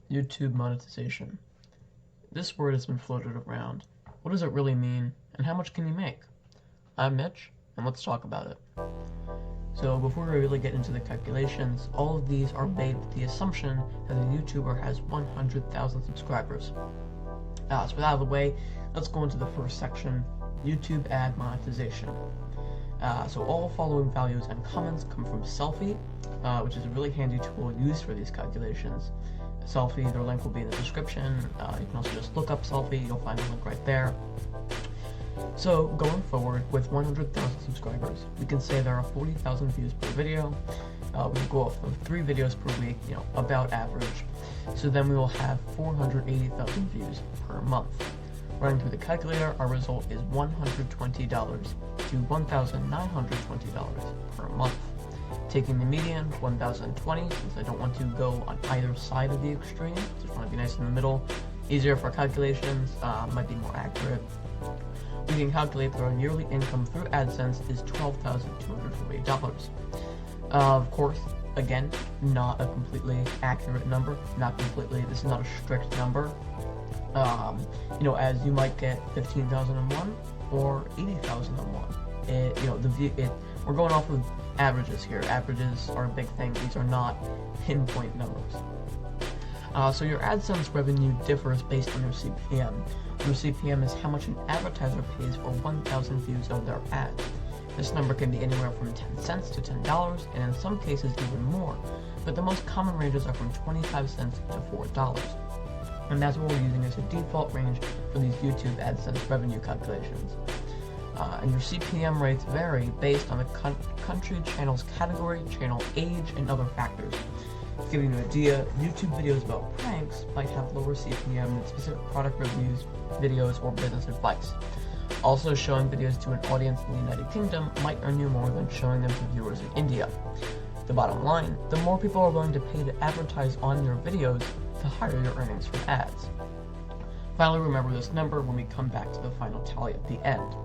YouTube monetization. This word has been floated around. What does it really mean, and how much can you make? I'm Mitch, and let's talk about it. So before we really get into the calculations, all of these are made with the assumption that a YouTuber has 100,000 subscribers. So with that out of the way, let's go into the first section, YouTube ad monetization. So all following values and comments come from Selfie, which is a really handy tool used for these calculations. Selfie, their link will be in the description. You can also just look up Selfie, you'll find the link right there. So going forward, with 100,000 subscribers, we can say there are 40,000 views per video. We go off of 3 videos per week, about average. So then we will have 480,000 views per month. Running through the calculator, our result is $120 to $1,920 per month. Taking the median, 1,020, since I don't want to go on either side of the extreme, just want to be nice in the middle. Easier for calculations, might be more accurate. We can calculate that our yearly income through Adsense is $12,248. Of course, again, not a completely accurate number, this is not a strict number. As you might get 15,001 or 80,001. We're going off of averages here. Averages are a big thing. These are not pinpoint numbers. So your AdSense revenue differs based on your CPM. Your CPM is how much an advertiser pays for 1,000 views of their ad. This number can be anywhere from 10 cents to $10, and in some cases even more, but the most common ranges are from 25 cents to $4. And that's what we're using as a default range for these YouTube AdSense revenue calculations. And your CPM rates vary based on the country, channel's category, channel age, and other factors. To give you an idea, YouTube videos about pranks might have lower CPM than specific product reviews, videos, or business advice. Also, showing videos to an audience in the United Kingdom might earn you more than showing them to viewers in India. The bottom line, the more people are willing to pay to advertise on your videos, the higher your earnings from ads. Finally, remember this number when we come back to the final tally at the end.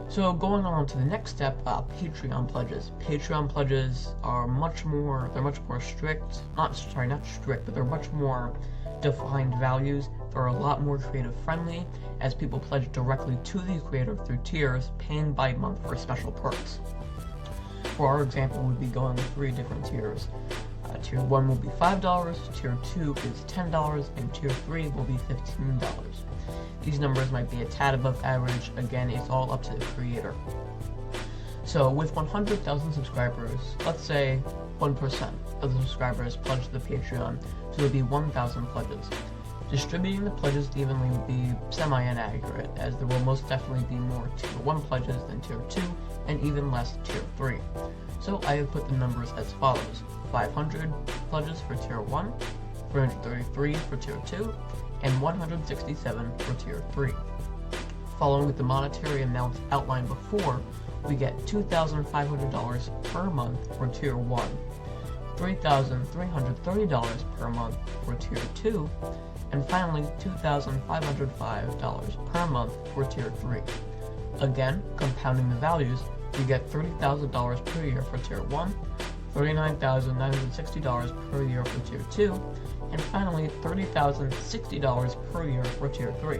So going on to the next step, Patreon pledges. Patreon pledges are much more strict, not strict, but they're much more defined values. They're a lot more creative friendly, as people pledge directly to the creator through tiers, paying by month for special perks. For our example, we'd be going with 3 different tiers. Tier 1 will be $5, Tier 2 is $10, and Tier 3 will be $15. These numbers might be a tad above average. Again, it's all up to the creator. So with 100,000 subscribers, let's say 1% of the subscribers pledge to the Patreon, so it would be 1,000 pledges. Distributing the pledges evenly would be semi-inaccurate, as there will most definitely be more Tier 1 pledges than Tier 2, and even less Tier 3. So I have put the numbers as follows: 500 pledges for Tier 1, 333 for Tier 2, and 167 for Tier 3. Following with the monetary amounts outlined before, we get $2,500 per month for Tier 1, $3,330 per month for Tier 2, and finally $2,505 per month for Tier 3. Again, compounding the values, we get $30,000 per year for Tier 1, $39,960 per year for Tier 2, and finally $30,060 per year for Tier 3.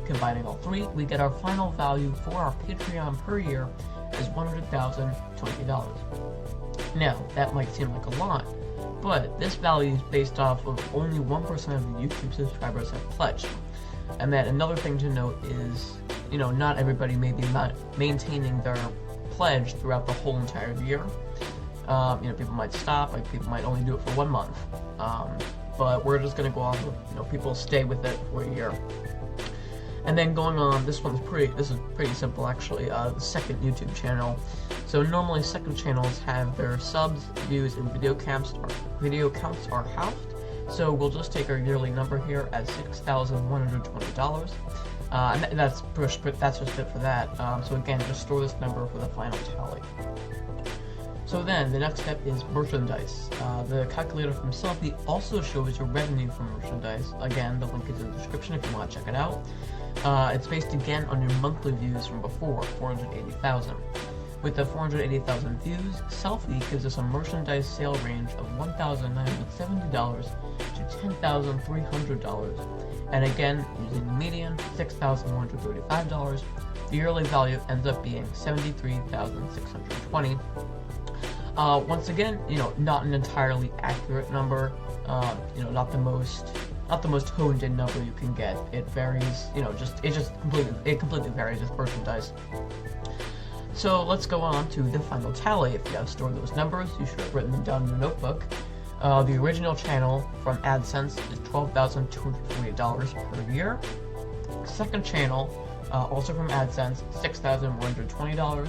Combining all 3, we get our final value for our Patreon per year as $100,020. Now, that might seem like a lot, but this value is based off of only 1% of the YouTube subscribers have pledged. And then another thing to note is, not everybody may be maintaining their pledge throughout the whole entire year. People might stop, people might only do it for 1 month. But we're just going to go off of, people stay with it for a year. And then going on, this is pretty simple actually, the second YouTube channel. So normally second channels have their subs, views, and video counts are halved. So we'll just take our yearly number here as $6,120. And that's just it for that. So again, just store this number for the final tally. So then, the next step is merchandise. The calculator from Selfie also shows your revenue from merchandise. Again, the link is in the description if you want to check it out. It's based again on your monthly views from before, 480,000. With the 480,000 views, Selfie gives us a merchandise sale range of $1,970 to $10,300. And again, using the median, $6,135, the yearly value ends up being $73,620. Once again, not an entirely accurate number. Not the most honed in number you can get. It varies. It completely varies with merchandise. So let's go on to the final tally. If you have stored those numbers, you should have written them down in your notebook. The original channel from Adsense is $12,248 per year. Second channel, also from Adsense, $6,120.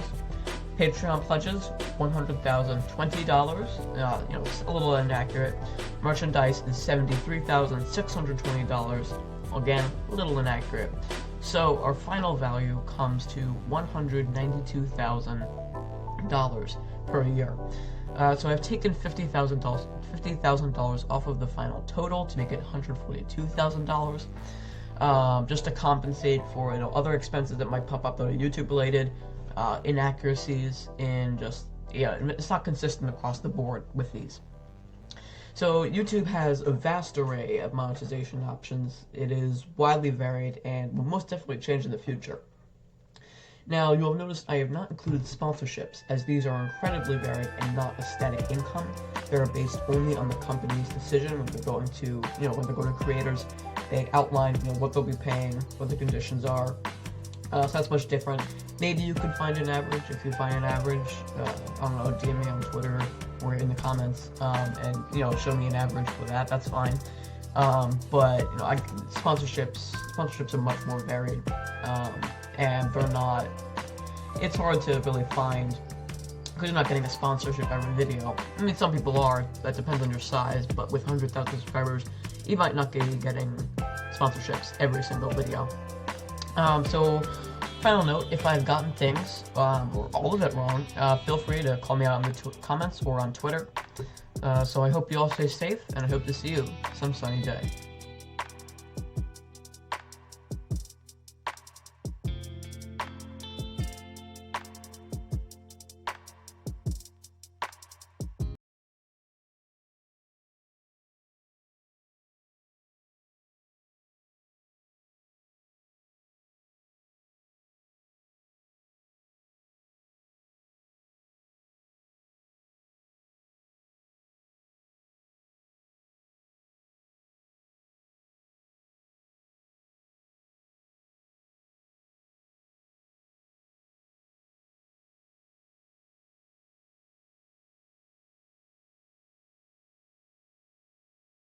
Patreon pledges, $100,020. It's a little inaccurate. Merchandise is $73,620. Again, a little inaccurate. So our final value comes to $192,000 per year. So I've taken $50,000 off of the final total to make it $142,000. Just to compensate for other expenses that might pop up that are YouTube related, inaccuracies, and it's not consistent across the board with these. So YouTube has a vast array of monetization options. It is widely varied and will most definitely change in the future. Now, you'll have noticed I have not included sponsorships, as these are incredibly varied and not a static income. They're based only on the company's decision when they're going to, when they're going to creators. They outline, what they'll be paying, what the conditions are. So that's much different. Maybe you could find an average. If you find an average, DM me on Twitter or in the comments, and show me an average for that. That's fine. But sponsorships are much more varied, and they're not. It's hard to really find because you're not getting a sponsorship every video. I mean, some people are. That depends on your size. But with 100,000 subscribers, you might not be getting sponsorships every single video. So, final note, if I've gotten things, or all of it wrong, feel free to call me out in the comments or on Twitter. So I hope you all stay safe, and I hope to see you some sunny day.